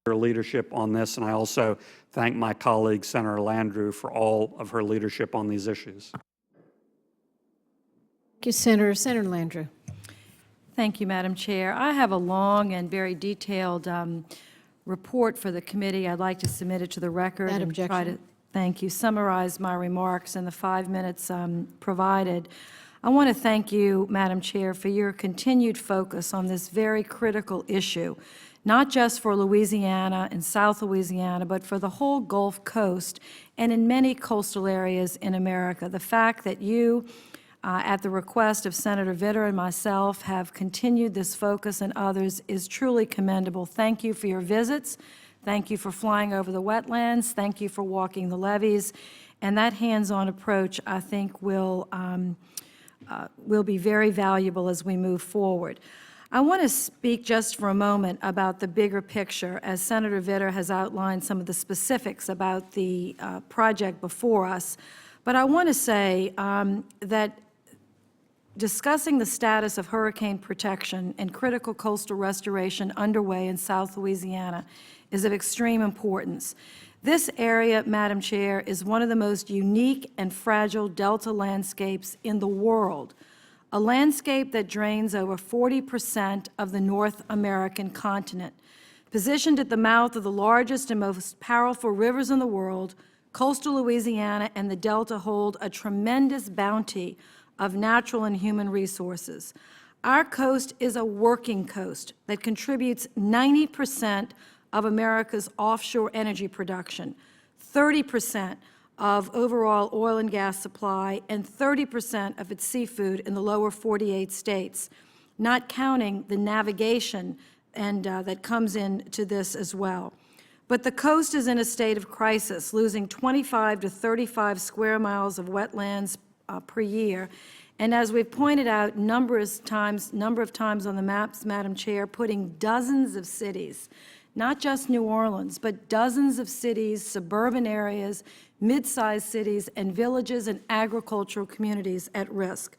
her leadership on this, and I also thank my colleague, Senator Landrieu, for all of her leadership on these issues. Thank you, Senator. Senator Landrieu. Thank you, Madam Chair. I have a long and very detailed report for the committee. I'd like to submit it to the record and try to, thank you, summarize my remarks in the 5 minutes provided. I want to thank you, Madam Chair, for your continued focus on this very critical issue, not just for Louisiana and South Louisiana, but for the whole Gulf Coast and in many coastal areas in America. The fact that you, at the request of Senator Vitter and myself, have continued this focus and others is truly commendable. Thank you for your visits. Thank you for flying over the wetlands. Thank you for walking the levees. And that hands-on approach, I think, will be very valuable as we move forward. I want to speak just for a moment about the bigger picture, as Senator Vitter has outlined some of the specifics about the project before us. But I want to say that discussing the status of hurricane protection and critical coastal restoration underway in South Louisiana is of extreme importance. This area, Madam Chair, is one of the most unique and fragile delta landscapes in the world, a landscape that drains over 40% of the North American continent. Positioned at the mouth of the largest and most powerful rivers in the world, coastal Louisiana and the Delta hold a tremendous bounty of natural and human resources. Our coast is a working coast that contributes 90% of America's offshore energy production, 30% of overall oil and gas supply, and 30% of its seafood in the lower 48 states, not counting the navigation and that comes into this as well. But the coast is in a state of crisis, losing 25 to 35 square miles of wetlands per year. And as we've pointed out number of times on the maps, Madam Chair, putting dozens of cities, not just New Orleans, but dozens of cities, suburban areas, mid-sized cities, and villages and agricultural communities at risk.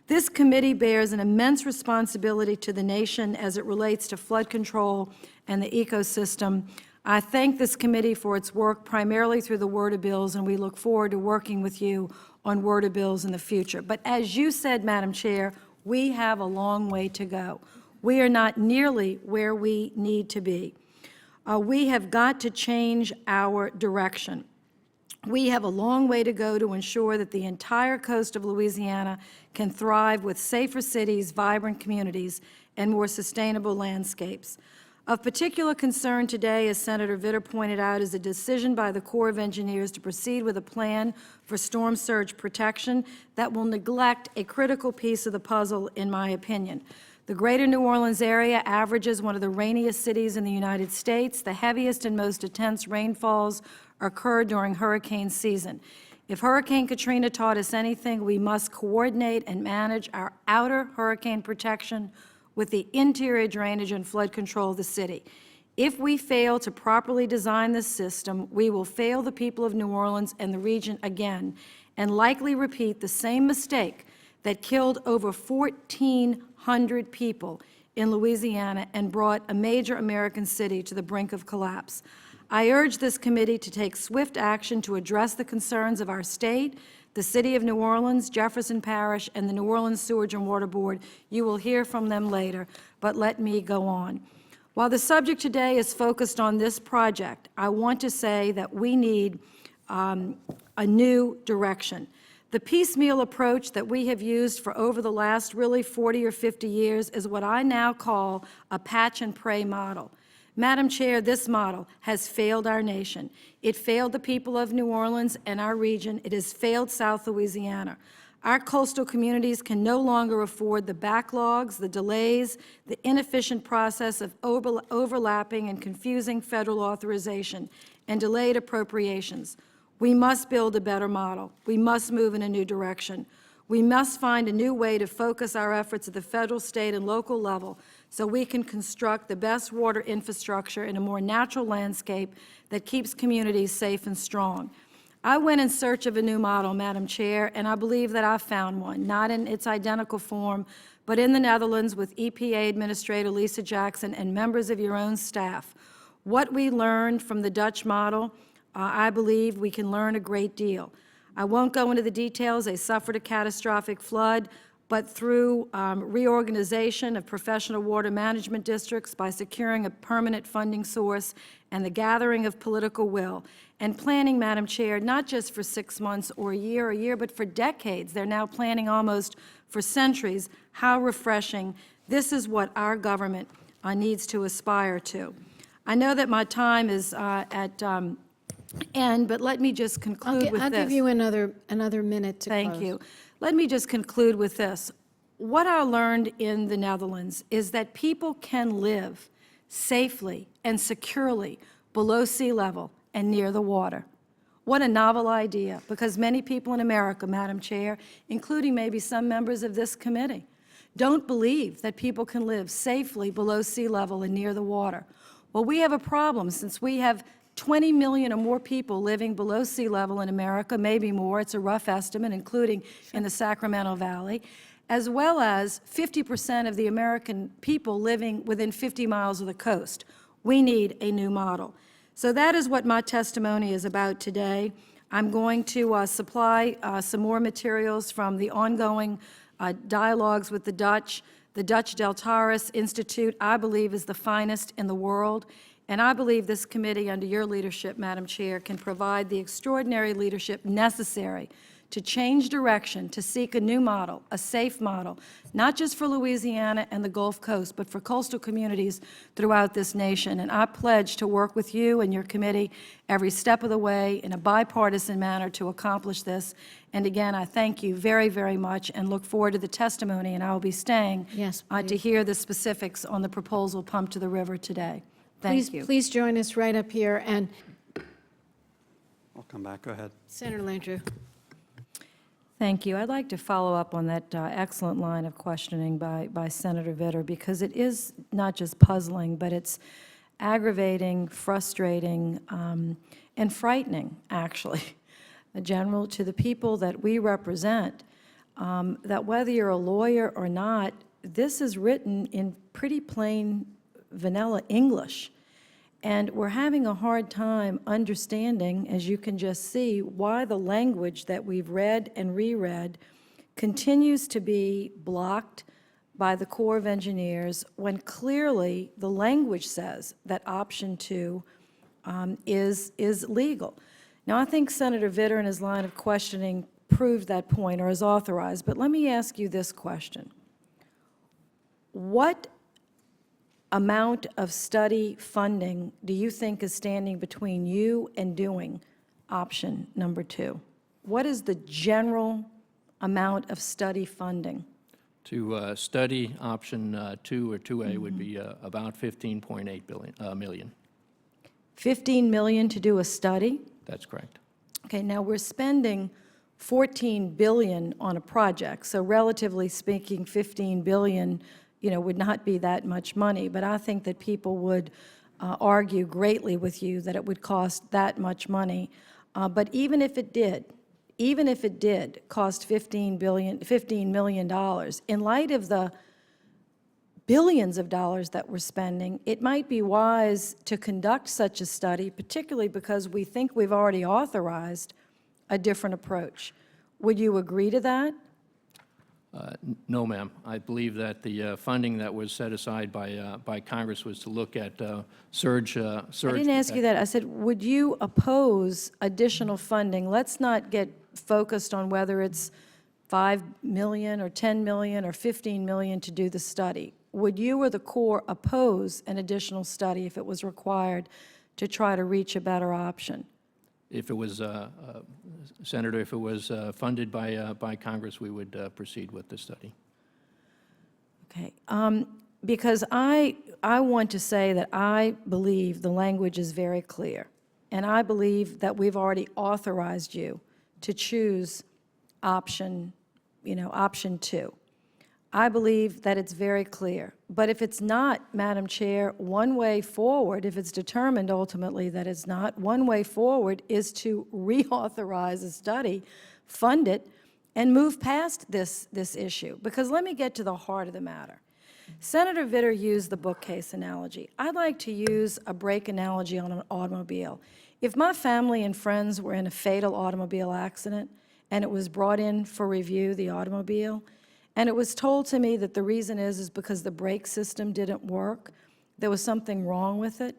This committee bears an immense responsibility to the nation as it relates to flood control and the ecosystem. I thank this committee for its work primarily through the Word of Bills, and we look forward to working with you on Word of Bills in the future. But as you said, Madam Chair, we have a long way to go. We are not nearly where we need to be. We have got to change our direction. We have a long way to go to ensure that the entire coast of Louisiana can thrive with safer cities, vibrant communities, and more sustainable landscapes. Of particular concern today, as Senator Vitter pointed out, is a decision by the Corps of Engineers to proceed with a plan for storm surge protection that will neglect a critical piece of the puzzle, in my opinion. The greater New Orleans area averages one of the rainiest cities in the United States. The heaviest and most intense rainfalls occur during hurricane season. If Hurricane Katrina taught us anything, we must coordinate and manage our outer hurricane protection with the interior drainage and flood control of the city. If we fail to properly design this system, we will fail the people of New Orleans and the region again, and likely repeat the same mistake that killed over 1,400 people in Louisiana and brought a major American city to the brink of collapse. I urge this committee to take swift action to address the concerns of our state, the City of New Orleans, Jefferson Parish, and the New Orleans Sewerage and Water Board. You will hear from them later, but let me go on. While the subject today is focused on this project, I want to say that we need a new direction. The piecemeal approach that we have used for over the last really 40 or 50 years is what I now call a patch and pray model. Madam Chair, this model has failed our nation. It failed the people of New Orleans and our region. It has failed South Louisiana. Our coastal communities can no longer afford the backlogs, the delays, the inefficient process of overlapping and confusing federal authorization and delayed appropriations. We must build a better model. We must move in a new direction. We must find a new way to focus our efforts at the federal, state, and local level so we can construct the best water infrastructure in a more natural landscape that keeps communities safe and strong. I went in search of a new model, Madam Chair, and I believe that I found one, not in its identical form, but in the Netherlands with EPA Administrator Lisa Jackson and members of your own staff. What we learned from the Dutch model, I believe we can learn a great deal. I won't go into the details. They suffered a catastrophic flood, but through reorganization of professional water management districts, by securing a permanent funding source and the gathering of political will, and planning, Madam Chair, not just for 6 months or a year, but for decades. They're now planning almost for centuries. How refreshing. This is what our government needs to aspire to. I know that my time is at end, but let me just conclude with this. I'll give you another minute to close. Thank you. Let me just conclude with this. What I learned in the Netherlands is that people can live safely and securely below sea level and near the water. What a novel idea, because many people in America, Madam Chair, including maybe some members of this committee, don't believe that people can live safely below sea level and near the water. Well, we have a problem since we have 20 million or more people living below sea level in America, maybe more, it's a rough estimate, including in the Sacramento Valley, as well as 50% of the American people living within 50 miles of the coast. We need a new model. So that is what my testimony is about today. I'm going to supply some more materials from the ongoing dialogues with the Dutch. The Dutch Deltaris Institute, I believe, is the finest in the world. And I believe this committee, under your leadership, Madam Chair, can provide the extraordinary leadership necessary to change direction, to seek a new model, a safe model, not just for Louisiana and the Gulf Coast, but for coastal communities throughout this nation. And I pledge to work with you and your committee every step of the way in a bipartisan manner to accomplish this. And again, I thank you very, very much and look forward to the testimony, and I will be staying to hear the specifics on the proposal pumped to the river today. Thank you. Please join us right up here. And I'll come back. Go ahead. Senator Landrieu. Thank you. I'd like to follow up on that excellent line of questioning by Senator Vitter, because it is not just puzzling, but it's aggravating, frustrating, and frightening, actually, General, to the people that we represent, that whether you're a lawyer or not, this is written in pretty plain vanilla English. And we're having a hard time understanding, as you can just see, why the language that we've read and reread continues to be blocked by the Corps of Engineers when clearly the language says that option 2 is legal. Now, I think Senator Vitter in his line of questioning proved that point, or is authorized, but let me ask you this question. What amount of study funding do you think is standing between you and doing option number 2? What is the general amount of study funding? To study option 2 or 2A would be about 15.8 million. 15 million to do a study? That's correct. Okay, now we're spending 14 billion on a project, so relatively speaking, 15 billion would not be that much money, but I think that people would argue greatly with you that it would cost that much money. But even if it did cost $15 million, in light of the billions of dollars that we're spending, it might be wise to conduct such a study, particularly because we think we've already authorized a different approach. Would you agree to that? No, ma'am. I believe that the funding that was set aside by Congress was to look at surge. I didn't ask you that. I said, would you oppose additional funding? Let's not get focused on whether it's 5 million or 10 million or 15 million to do the study. Would you or the Corps oppose an additional study if it was required to try to reach a better option? If it was, Senator, if it was funded by Congress, we would proceed with the study. Okay. Because I want to say that I believe the language is very clear, and I believe that we've already authorized you to choose option 2. I believe that it's very clear. But if it's not, Madam Chair, one way forward, if it's determined ultimately that it's not, one way forward is to reauthorize a study, fund it, and move past this issue. Because let me get to the heart of the matter. Senator Vitter used the bookcase analogy. I'd like to use a brake analogy on an automobile. If my family and friends were in a fatal automobile accident and it was brought in for review, the automobile, and it was told to me that the reason is because the brake system didn't work, there was something wrong with it,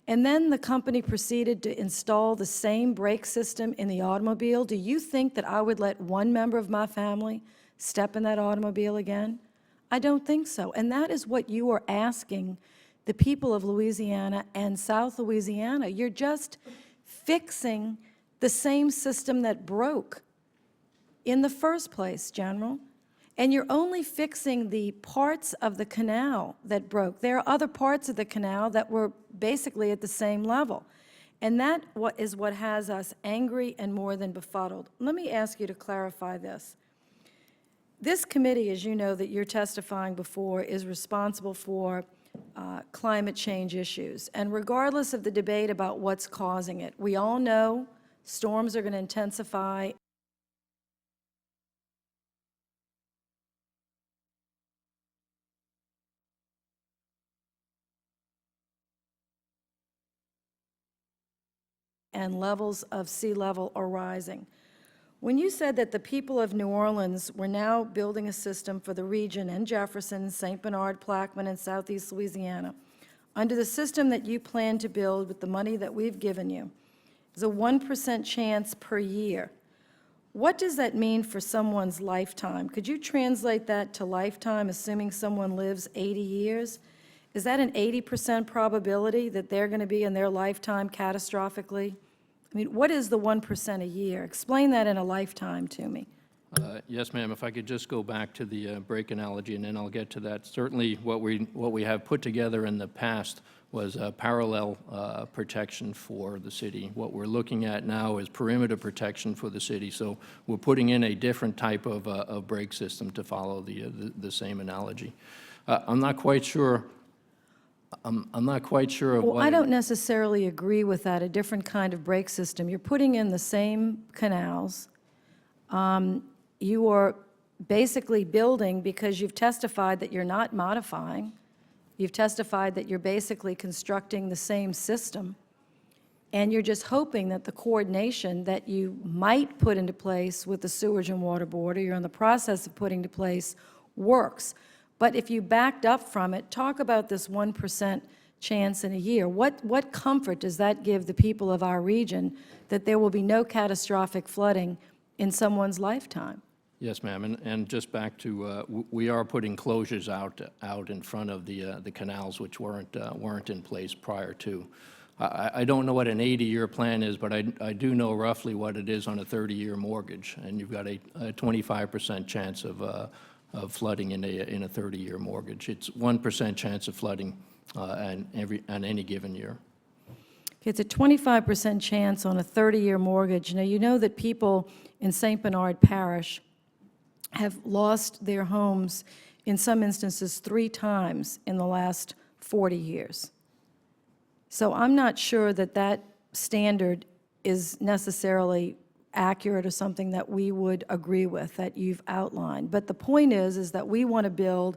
and then the company proceeded to install the same brake system in the automobile, do you think that I would let one member of my family step in that automobile again? I don't think so. And that is what you are asking the people of Louisiana and South Louisiana. You're just fixing the same system that broke in the first place, General. And you're only fixing the parts of the canal that broke. There are other parts of the canal that were basically at the same level. And that is what has us angry and more than befuddled. Let me ask you to clarify this. This committee, as you know, that you're testifying before, is responsible for climate change issues. And regardless of the debate about what's causing it, we all know storms are going to intensify. And levels of sea level are rising. When you said that the people of New Orleans were now building a system for the region and Jefferson, St. Bernard, Plaquemine, and Southeast Louisiana, under the system that you plan to build with the money that we've given you, is a 1% chance per year. What does that mean for someone's lifetime? Could you translate that to lifetime, assuming someone lives 80 years? Is that an 80% probability that they're going to be in their lifetime catastrophically? I mean, what is the 1% a year? Explain that in a lifetime to me. Yes, ma'am. If I could just go back to the brake analogy, and then I'll get to that. Certainly, what we have put together in the past was parallel protection for the city. What we're looking at now is perimeter protection for the city. So we're putting in a different type of brake system to follow the same analogy. I'm not quite sure. I'm not quite sure of Well, what. I don't necessarily agree with that, a different kind of brake system. You're putting in the same canals. You are basically building, because you've testified that you're not modifying. You've testified that you're basically constructing the same system. And you're just hoping that the coordination that you might put into place with the Sewage and Water Board, or you're in the process of putting into place, works. But if you backed up from it, talk about this 1% chance in a year. What comfort does that give the people of our region that there will be no catastrophic flooding in someone's lifetime? Yes, ma'am. And just back to, we are putting closures out in front of the canals, which weren't in place prior to. I don't know what an 80-year plan is, but I do know roughly what it is on a 30-year mortgage, and you've got a 25% chance of flooding in a 30-year mortgage. It's 1% chance of flooding on any given year. It's a 25% chance on a 30-year mortgage. Now, you know that people in St. Bernard Parish have lost their homes, in some instances, 3 times in the last 40 years. So I'm not sure that that standard is necessarily accurate or something that we would agree with that you've outlined. But the point is that we want to build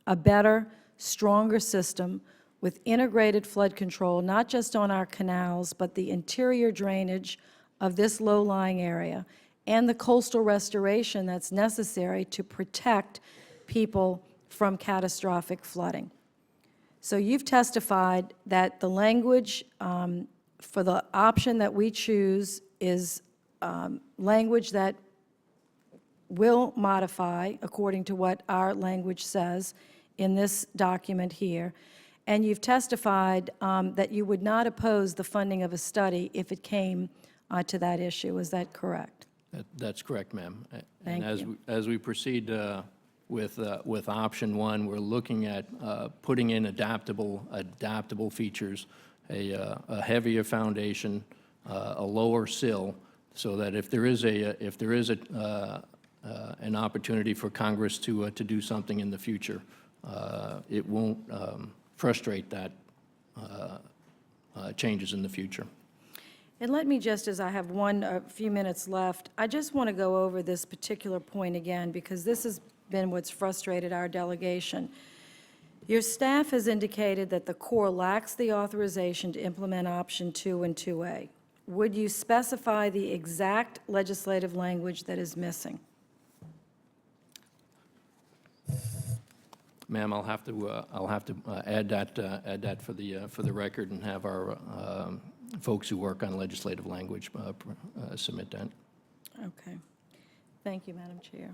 a better, stronger system with integrated flood control, not just on our canals, but the interior drainage of this low-lying area and the coastal restoration that's necessary to protect people from catastrophic flooding. So you've testified that the language for the option that we choose is language that will modify according to what our language says in this document here. And you've testified that you would not oppose the funding of a study if it came to that issue. Is that correct? That's correct, ma'am. Thank you. As we proceed with option 1, we're looking at putting in adaptable features, a heavier foundation, a lower sill, so that if there is an opportunity for Congress to do something in the future, it won't frustrate that changes in the future. And let me just, as I have a few minutes left, I just want to go over this particular point again, because this has been what's frustrated our delegation. Your staff has indicated that the Corps lacks the authorization to implement option 2 and 2A. Would you specify the exact legislative language that is missing? Ma'am, I'll have to add that for the record and have our folks who work on legislative language submit that. Okay. Thank you, Madam Chair.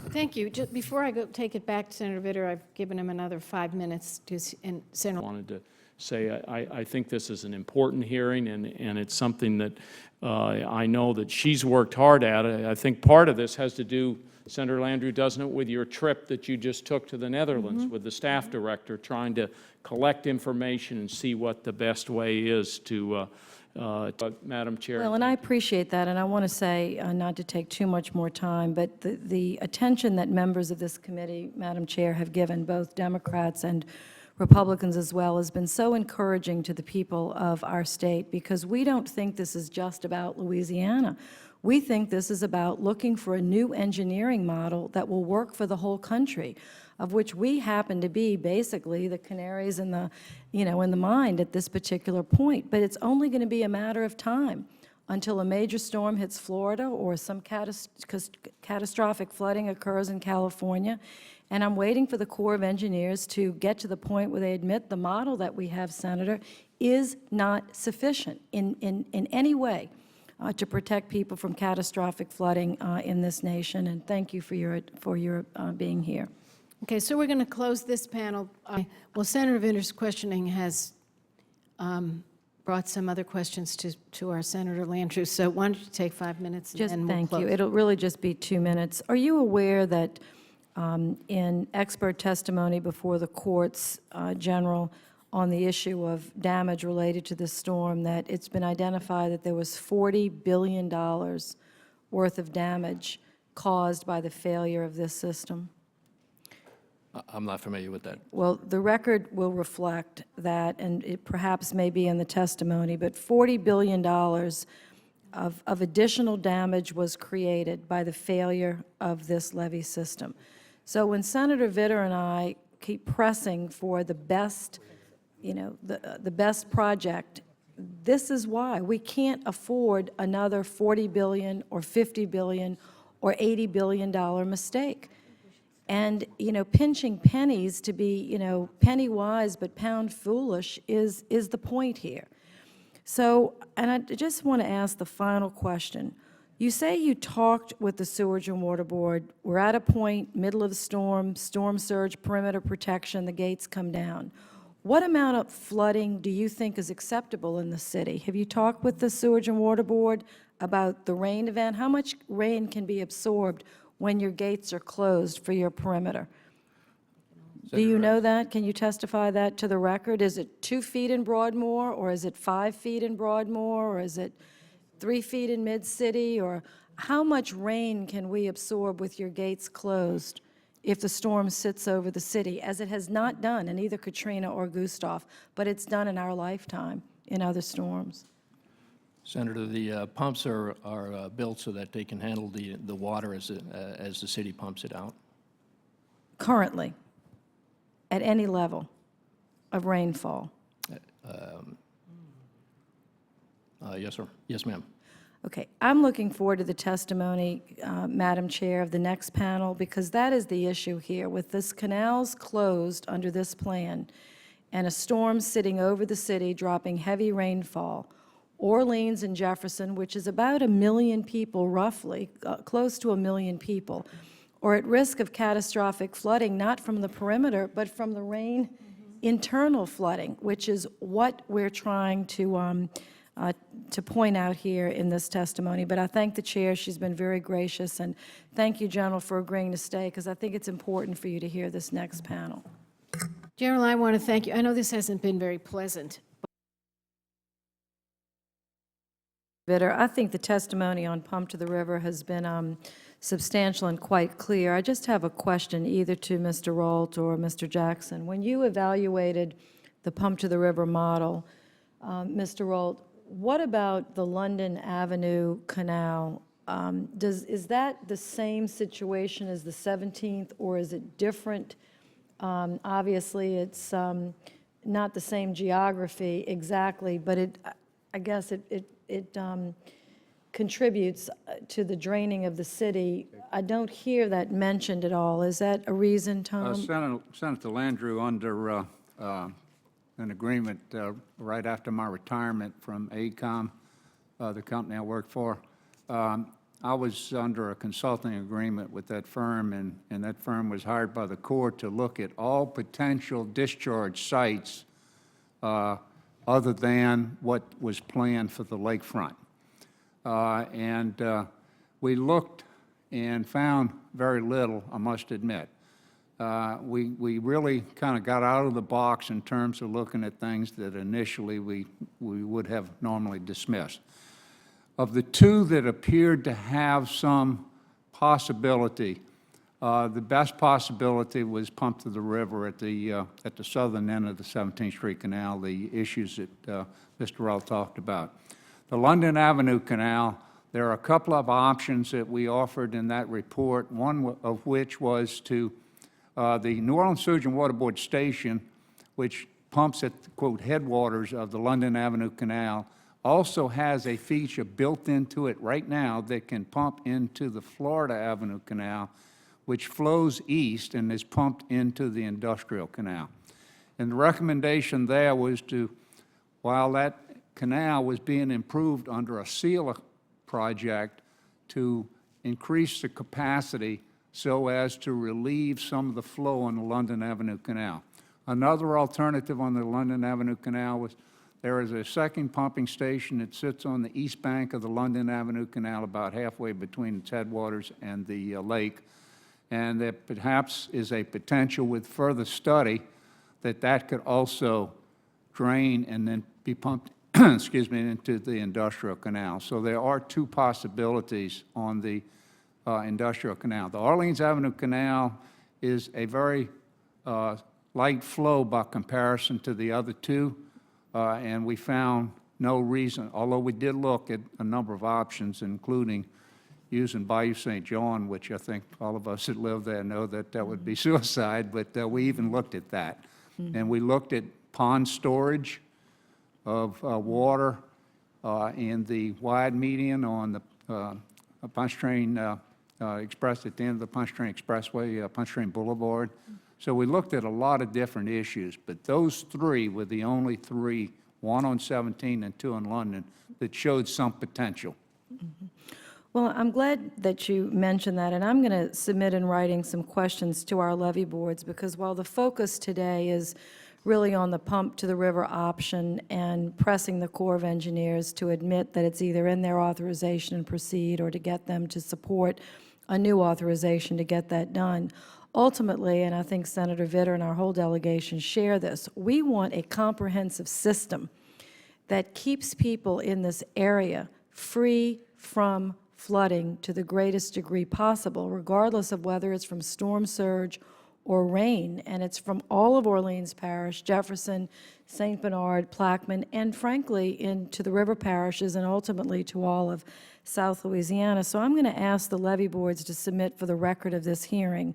Thank you. Just before I take it back to Senator Vitter, I've given him another 5 minutes to, and Senator. Wanted to say I think this is an important hearing, and it's something that I know that she's worked hard at. I think part of this has to do, Senator Landrieu, doesn't it, with your trip that you just took to the Netherlands with the staff director, trying to collect information and see what the best way is to Madam Chair. Well, and I appreciate that, and I want to say, not to take too much more time, but the attention that members of this committee, Madam Chair, have given, both Democrats and Republicans as well, has been so encouraging to the people of our state, because we don't think this is just about Louisiana. We think this is about looking for a new engineering model that will work for the whole country, of which we happen to be basically the canaries in the, in the mine at this particular point. But it's only going to be a matter of time until a major storm hits Florida or some catastrophic flooding occurs in California. And I'm waiting for the Corps of Engineers to get to the point where they admit the model that we have, Senator, is not sufficient in any way to protect people from catastrophic flooding in this nation. And thank you for your being here. Okay, so we're going to close this panel. Well, Senator Vitter's questioning has brought some other questions to our Senator Landrieu. So why don't you take 5 minutes and then we'll Thank close. you. It'll really just be 2 minutes. Are you aware that in expert testimony before the courts general on the issue of damage related to this storm, that it's been identified that there was $40 billion worth of damage caused by the failure of this system? I'm not familiar with that. Well, the record will reflect that, and it perhaps may be in the testimony, but $40 billion of additional damage was created by the failure of this levee system. So when Senator Vitter and I keep pressing for the best, the best project, this is why. We can't afford another $40 billion or $50 billion or $80 billion mistake. And, pinching pennies to be, penny wise but pound foolish is the point here. So, and I just want to ask the final question. You say you talked with the Sewage and Water Board. We're at a point, middle of the storm surge, perimeter protection, the gates come down. What amount of flooding do you think is acceptable in the city? Have you talked with the Sewage and Water Board about the rain event? How much rain can be absorbed when your gates are closed for your perimeter? Do you know that? Can you testify that to the record? Is it 2 feet in Broadmoor, or is it 5 feet in Broadmoor, or is it 3 feet in Mid-City? Or how much rain can we absorb with your gates closed if the storm sits over the city, as it has not done in either Katrina or Gustav, but it's done in our lifetime in other storms? Senator, the pumps are built so that they can handle the water as the city pumps it out. Currently, at any level of rainfall? Yes, sir. Yes, ma'am. Okay, I'm looking forward to the testimony, Madam Chair, of the next panel, because that is the issue here. With this canals closed under this plan and a storm sitting over the city, dropping heavy rainfall, Orleans and Jefferson, which is about 1 million people roughly, close to 1 million people, are at risk of catastrophic flooding, not from the perimeter, but from the rain internal flooding, which is what we're trying to point out here in this testimony. But I thank the chair. She's been very gracious. And thank you, General, for agreeing to stay, because I think it's important for you to hear this next panel. General, I want to thank you. I know this hasn't been very pleasant. I think the testimony on Pump to the River has been substantial and quite clear. I just have a question either to Mr. Rolt or Mr. Jackson. When you evaluated the Pump to the River model, Mr. Rolt, what about the London Avenue Canal? Is that the same situation as the 17th, or is it different Obviously, it's not the same geography exactly, but I guess it contributes to the draining of the city. I don't hear that mentioned at all. Is that a reason, Tom? Senator Landrieu, under an agreement right after my retirement from AECOM, the company I worked for, I was under a consulting agreement with that firm, and that firm was hired by the Corps to look at all potential discharge sites other than what was planned for the lakefront. We looked and found very little, I must admit. We really kind of got out of the box in terms of looking at things that initially we would have normally dismissed. Of the two that appeared to have some possibility, the best possibility was pump to the river at the southern end of the 17th Street Canal, the issues that Mr. Rell talked about. The London Avenue Canal, there are a couple of options that we offered in that report, one of which was to the New Orleans Sewage and Water Board station, which pumps at, quote, headwaters of the London Avenue Canal, also has a feature built into it right now that can pump into the Florida Avenue Canal, which flows east and is pumped into the Industrial Canal. And the recommendation there was to, while that canal was being improved under a sealer project, to increase the capacity so as to relieve some of the flow on the London Avenue Canal. Another alternative on the London Avenue Canal was there is a second pumping station that sits on the east bank of the London Avenue Canal, about halfway between its headwaters and the lake, and there perhaps is a potential with further study that could also drain and then be pumped excuse me, into the Industrial Canal. So there are two possibilities on the Industrial Canal. The Orleans Avenue Canal is a very light flow by comparison to the other two, and we found no reason, although we did look at a number of options, including using Bayou St. John, which I think all of us that live there know that that would be suicide, but we even looked at that. And we looked at pond storage of water in the wide median on the Punch Train Express, at the end of the Punch Train Expressway, Punch Train Boulevard. So we looked at a lot of different issues, but those three were the only three, one on 17 and two in London, that showed some potential. Well, I'm glad that you mentioned that, and I'm going to submit in writing some questions to our levee boards, because while the focus today is really on the pump to the river option and pressing the Corps of Engineers to admit that it's either in their authorization and proceed, or to get them to support a new authorization to get that done. Ultimately, and I think Senator Vitter and our whole delegation share this, we want a comprehensive system that keeps people in this area free from flooding to the greatest degree possible, regardless of whether it's from storm surge or rain. And it's from all of Orleans Parish, Jefferson, St. Bernard, Plaquemine, and frankly, into the river parishes and ultimately to all of South Louisiana. So I'm going to ask the levee boards to submit for the record of this hearing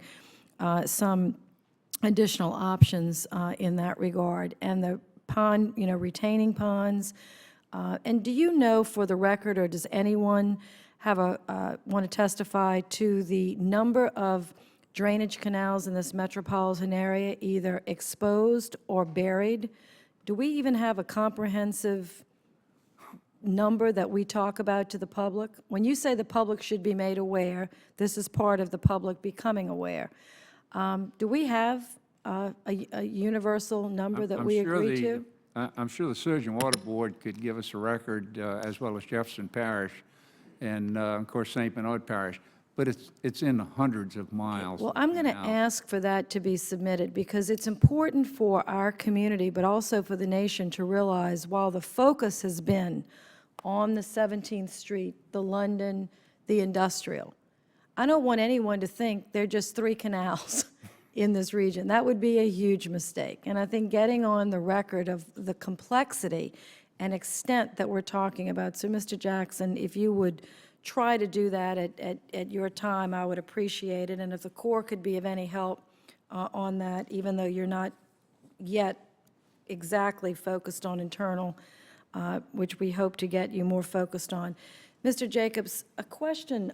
some additional options in that regard. And the pond, retaining ponds. And do you know, for the record, or does anyone have want to testify to the number of drainage canals in this metropolitan area, either exposed or buried? Do we even have a comprehensive number that we talk about to the public? When you say the public should be made aware, this is part of the public becoming aware. Do we have a universal number that we agree to? I'm sure the Sewage and Water Board could give us a record, as well as Jefferson Parish and, of course, St. Bernard Parish, but it's in the hundreds of miles. Well, I'm going to ask for that to be submitted, because it's important for our community, but also for the nation, to realize while the focus has been on the 17th Street, the London, the Industrial, I don't want anyone to think there are just 3 canals in this region. That would be a huge mistake. And I think getting on the record of the complexity and extent that we're talking about. So, Mr. Jackson, if you would try to do that at your time, I would appreciate it. And if the Corps could be of any help, on that, even though you're not yet exactly focused on internal, which we hope to get you more focused on. Mr. Jacobs, a question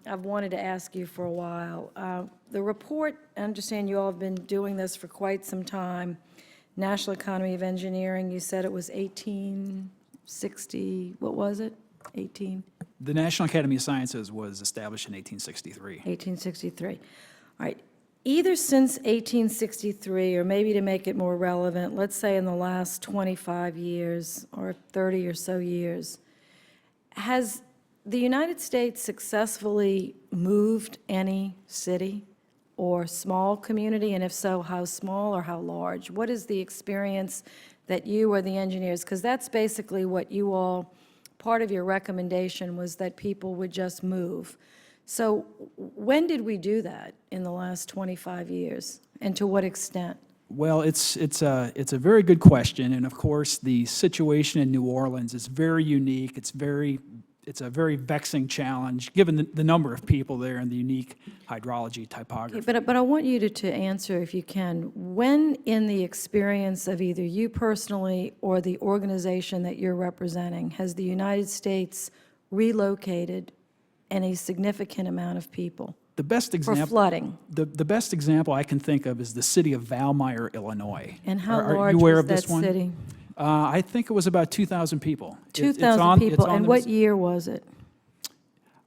I've wanted to ask you for a while. The report, I understand you all have been doing this for quite some time. National Economy of Engineering, you said it was 1860, what was it? 18? The National Academy of Sciences was established in 1863. 1863. All right. Either since 1863, or maybe to make it more relevant, let's say in the last 25 years or 30 or so years, has the United States successfully moved any city or small community? And if so, how small or how large? What is the experience that you or the engineers, because that's basically what you all, part of your recommendation was that people would just move. So when did we do that in the last 25 years, and to what extent? Well, it's a very good question, and of course, the situation in New Orleans is very unique. It's a very vexing challenge, given the number of people there and the unique hydrology topography. But I want you to answer, if you can, when in the experience of either you personally or the organization that you're representing, has the United States relocated any significant amount of people The best for example, flooding? the best example I can think of is the city of Valmeyer, Illinois. And how Are large you aware was of this that one? city? I think it was about 2,000 people. 2,000 people, and what year? year was it?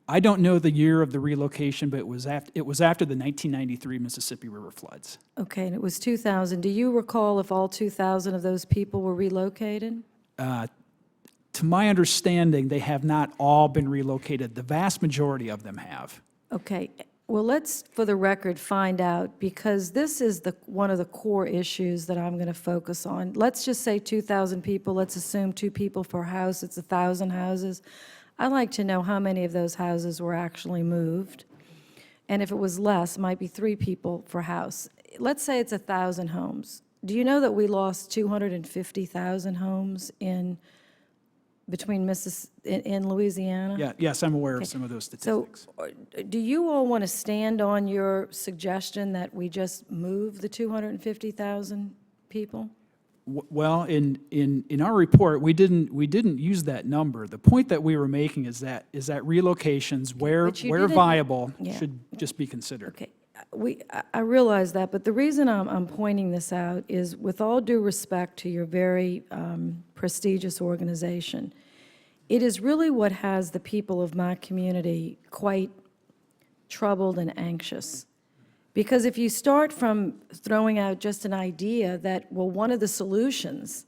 I don't know the year of the relocation, but it was after the 1993 Mississippi River floods. Okay, and it was 2,000. Do you recall if all 2,000 of those people were relocated? To my understanding, they have not all been relocated. The vast majority of them have. Okay, well, let's, for the record, find out, because this is one of the core issues that I'm going to focus on. Let's just say 2,000 people, let's assume 2 people per house, it's 1,000 houses. I'd like to know how many of those houses were actually moved, and if it was less, it might be 3 people per house. Let's say it's 1,000 homes. Do you know that we lost 250,000 homes in Louisiana? Yeah, yes, I'm aware of some of those So, statistics. do you all want to stand on your suggestion that we just move the 250,000 people? Well, in our report, we didn't use that number. The point that we were making is that relocations, where But you didn't- viable, Yeah. should just be considered. Okay, I realize that, but the reason I'm pointing this out is, with all due respect to your very prestigious organization, it is really what has the people of my community quite troubled and anxious. Because if you start from throwing out just an idea that, well, one of the solutions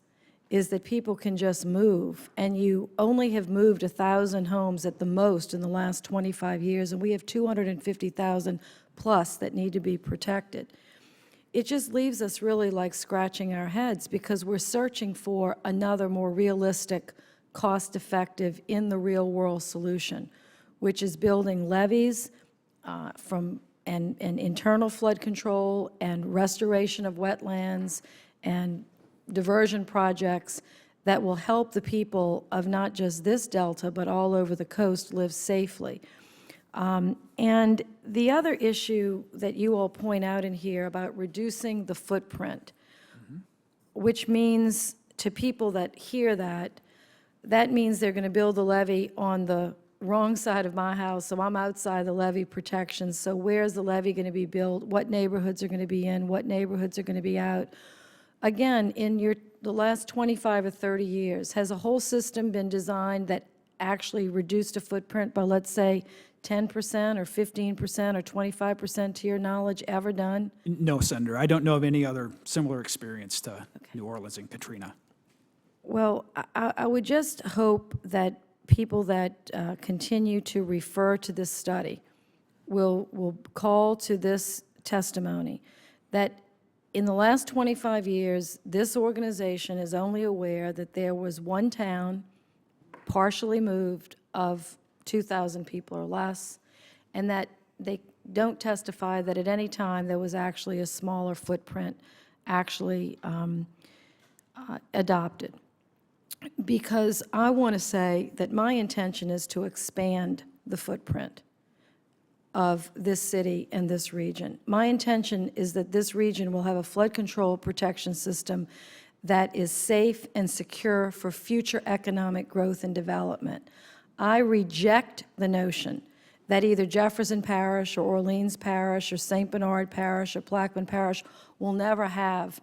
is that people can just move, and you only have moved 1,000 homes at the most in the last 25 years, and we have 250,000 plus that need to be protected, it just leaves us really like scratching our heads, because we're searching for another more realistic, cost-effective, in-the-real-world solution, which is building levees and internal flood control and restoration of wetlands and diversion projects that will help the people of not just this delta, but all over the coast live safely. And the other issue that you all point out in here about reducing the footprint, which means to people that hear that, that means they're going to build a levee on the wrong side of my house, so I'm outside the levee protection. So where's the levee going to be built? What neighborhoods are going to be in? What neighborhoods are going to be out? Again, in the last 25 or 30 years, has a whole system been designed that actually reduced a footprint by, let's say, 10% or 15% or 25%, to your knowledge, ever done? No, Senator, I don't know of any other similar experience to New Orleans and Katrina. Well, I would just hope that people that continue to refer to this study will call to this testimony, that in the last 25 years, this organization is only aware that there was one town partially moved of 2,000 people or less, and that they don't testify that at any time there was actually a smaller footprint actually adopted. Because I want to say that my intention is to expand the footprint. of this city and this region. My intention is that this region will have a flood control protection system that is safe and secure for future economic growth and development. I reject the notion that either Jefferson Parish or Orleans Parish or St. Bernard Parish or Plaquemine Parish will never have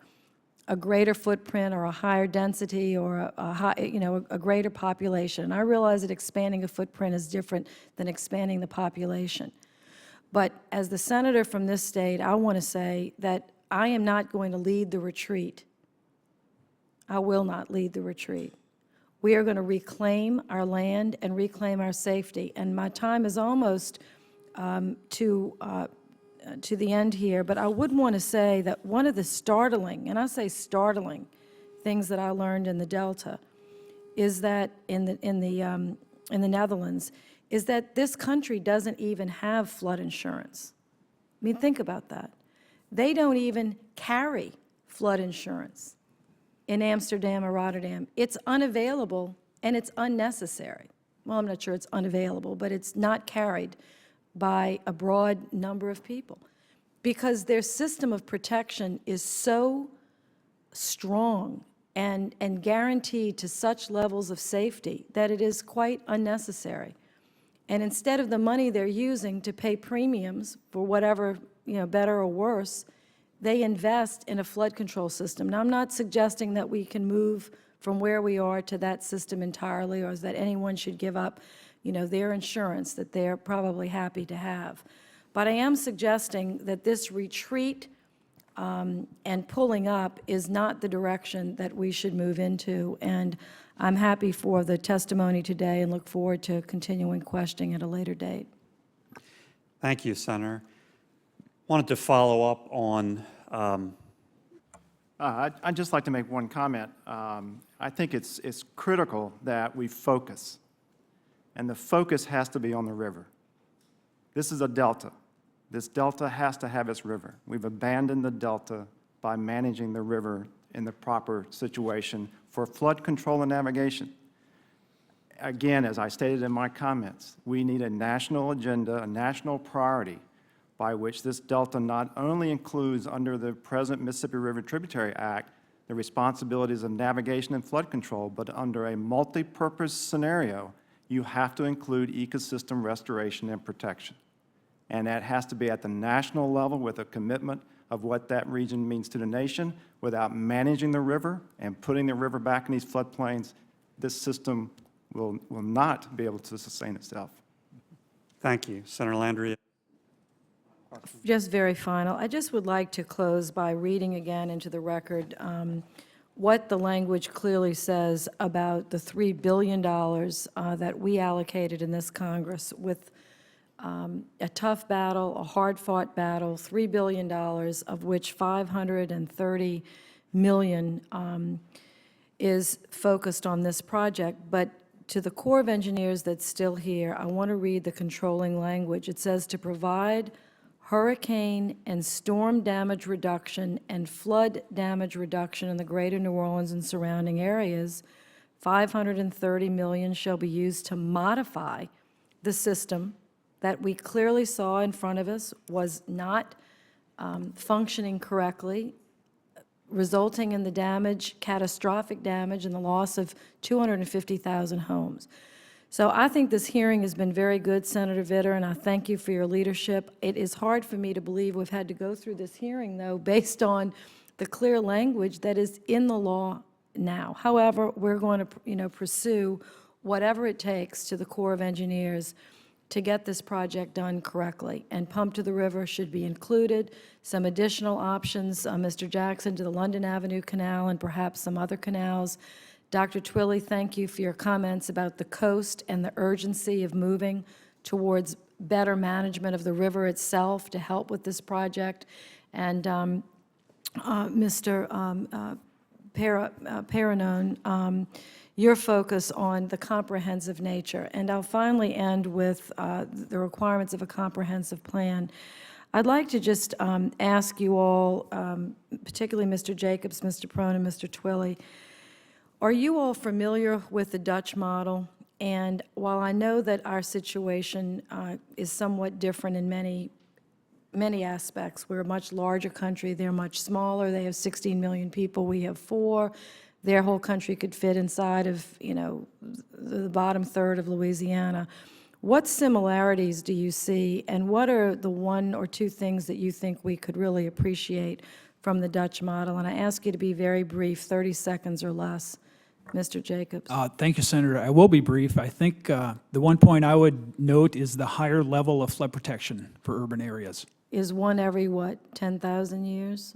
a greater footprint or a higher density or a greater population. I realize that expanding a footprint is different than expanding the population. But as the senator from this state, I want to say that I am not going to lead the retreat. I will not lead the retreat. We are going to reclaim our land and reclaim our safety. And my time is almost to the end here, but I would want to say that one of the startling, and I say startling, things that I learned in the Delta is that in the Netherlands is that this country doesn't even have flood insurance. I mean, think about that. They don't even carry flood insurance in Amsterdam or Rotterdam. It's unavailable and it's unnecessary. Well, I'm not sure it's unavailable, but it's not carried by a broad number of people because their system of protection is so strong and guaranteed to such levels of safety that it is quite unnecessary. And instead of the money they're using to pay premiums for whatever, better or worse, they invest in a flood control system. Now, I'm not suggesting that we can move from where we are to that system entirely or that anyone should give up, their insurance that they're probably happy to have. But I am suggesting that this retreat and pulling up is not the direction that we should move into. And I'm happy for the testimony today and look forward to continuing questioning at a later date. Thank you, Senator. Wanted to follow up on I'd just like to make one comment. I think it's critical that we focus, and the focus has to be on the river. This is a delta. This delta has to have its river. We've abandoned the delta by managing the river in the proper situation for flood control and navigation. Again, as I stated in my comments, we need a national agenda, a national priority by which this delta not only includes under the present Mississippi River Tributary Act the responsibilities of navigation and flood control, but under a multi-purpose scenario, you have to include ecosystem restoration and protection. And that has to be at the national level with a commitment of what that region means to the nation. Without managing the river and putting the river back in these floodplains, this system will not be able to sustain itself. Thank you. Senator Landrieu. Just very final. I just would like to close by reading again into the record what the language clearly says about the $3 billion that we allocated in this Congress with a tough battle, a hard-fought battle, $3 billion, of which $530 million is focused on this project. But to the Corps of Engineers that's still here, I want to read the controlling language. It says to provide hurricane and storm damage reduction and flood damage reduction in the greater New Orleans and surrounding areas, $530 million shall be used to modify the system that we clearly saw in front of us was not functioning correctly, resulting in the damage, catastrophic damage, and the loss of 250,000 homes. So I think this hearing has been very good, Senator Vitter, and I thank you for your leadership. It is hard for me to believe we've had to go through this hearing, though, based on the clear language that is in the law now. However, we're going to, pursue whatever it takes to the Corps of Engineers to get this project done correctly. And Pump to the River should be included, some additional options, Mr. Jackson, to the London Avenue Canal and perhaps some other canals. Dr. Twilley, thank you for your comments about the coast and the urgency of moving towards better management of the river itself to help with this project. And Mr. Perrineau, your focus on the comprehensive nature. And I'll finally end with the requirements of a comprehensive plan. I'd like to just ask you all, particularly Mr. Jacobs, Mr. Prone, and Mr. Twilley, are you all familiar with the Dutch model, And while I know that our situation is somewhat different in many aspects, we're a much larger country, they're much smaller, they have 16 million people, we have 4. Their whole country could fit inside of, the bottom third of Louisiana. What similarities do you see, and what are the 1 or 2 things that you think we could really appreciate from the Dutch model? And I ask you to be very brief, 30 seconds or less. Mr. Jacobs. Thank you, Senator. I will be brief. I think the one point I would note is the higher level of flood protection for urban areas. Is one every, 10,000 years?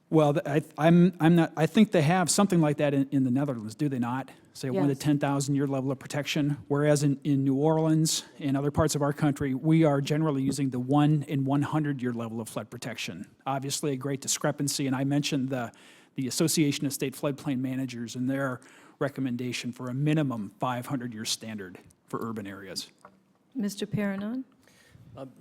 Well, I'm not, I think they have something like that in the Netherlands, do they not? Say 1 to Yes. 10,000 year level of protection, whereas in New Orleans and other parts of our country, we are generally using the 1 in 100 year level of flood protection. Obviously, a great discrepancy, and I mentioned the Association of State Floodplain Managers and their recommendation for a minimum 500-year standard for urban areas. Mr. Perrinon?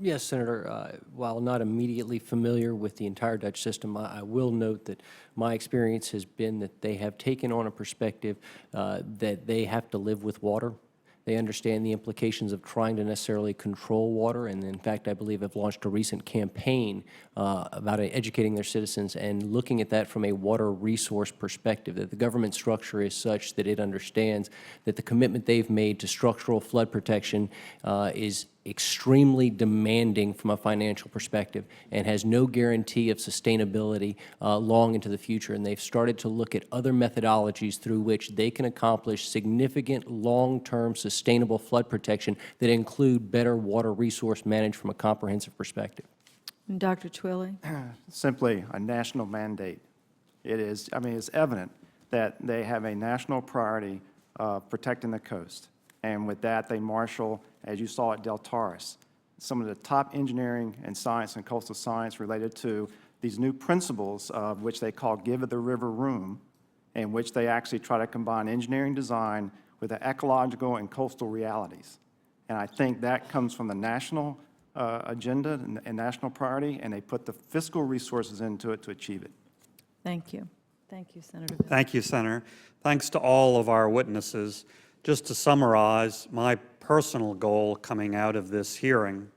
Yes, Senator. While not immediately familiar with the entire Dutch system, I will note that my experience has been that they have taken on a perspective that they have to live with water. They understand the implications of trying to necessarily control water, and in fact, I believe have launched a recent campaign about educating their citizens and looking at that from a water resource perspective, that the government structure is such that it understands that the commitment they've made to structural flood protection is extremely demanding from a financial perspective and has no guarantee of sustainability long into the future. And they've started to look at other methodologies through which they can accomplish significant long-term sustainable flood protection that include better water resource management from a comprehensive perspective. And Dr. Twilley? Simply a national mandate. It is, it's evident that they have a national priority of protecting the coast. And with that, they marshal, as you saw at Del Taurus, some of the top engineering and science and coastal science related to these new principles of which they call give the river room, in which they actually try to combine engineering design with the ecological and coastal realities. And I think that comes from the national agenda and national priority, and they put the fiscal resources into it to achieve it. Thank you. Thank you, Senator Bill. Thank you, Senator. Thanks to all of our witnesses. Just to summarize, my personal goal coming out of this hearing